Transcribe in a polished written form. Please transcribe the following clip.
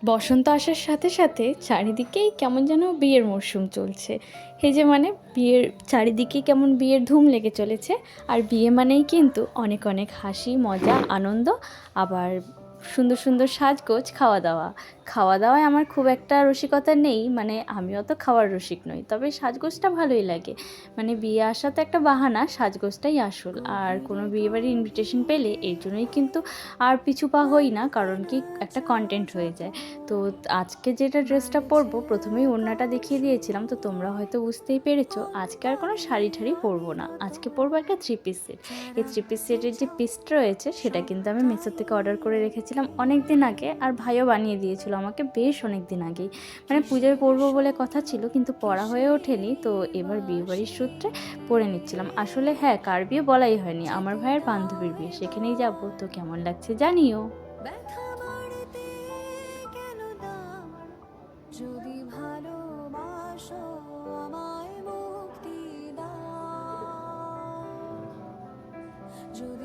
বসন্ত আসার সাথে সাথে চারিদিকেই কেমন যেন বিয়ের মরশুম চলছে। এই যে মানে বিয়ের চারিদিকেই কেমন বিয়ের ধুম লেগে চলেছে। আর বিয়ে মানেই কিন্তু অনেক অনেক হাসি মজা আনন্দ, আবার সুন্দর সুন্দর সাজগোজ, খাওয়া দাওয়া। খাওয়া দাওয়ায় আমার খুব একটা রসিকতা নেই, মানে আমিও তো খাওয়ার রসিক নই, তবে সাজগোজটা ভালোই লাগে। মানে বিয়ে আসা তো একটা বাহানা, সাজগোজটাই আসল। আর কোনো বিয়েবাড়ির ইনভিটেশন পেলে এর জন্যই কিন্তু আর পিছু পা হই না, কারণ কি একটা কন্টেন্ট হয়ে যায়। তো আজকে যেটা ড্রেসটা পরবো, প্রথমেই ওড়নাটা দেখিয়ে দিয়েছিলাম, তো তোমরা হয়তো বুঝতেই পেরেছো আজকে আর কোনো শাড়ি ঠাড়ি পরবো না, আজকে পরবো একটা থ্রি পিস সেট। এই থ্রি পিস সেটের যে পিসটা রয়েছে সেটা কিন্তু আমি মেসো থেকে অর্ডার করে রেখেছিলাম অনেক দিন আগে, আর ভাইও বানিয়ে দিয়েছিল আমাকে বেশ অনেক দিন আগেই। মানে পুজোয় পরবো বলে কথা ছিল, কিন্তু পরা হয়ে ওঠেনি, তো এবার বিয়েবাড়ির সূত্রে পরে নিচ্ছিলাম। আসলে হ্যাঁ, কার বিয়ে বলাই হয়নি, আমার ভাইয়ের বান্ধবীর বিয়ে, সেখানেই যাবো। তো কেমন লাগছে জানিও। ব্যথা বাড়তে কেন দাও, যদি ভালোবাসো আমায় মুক্তি দাও, যদি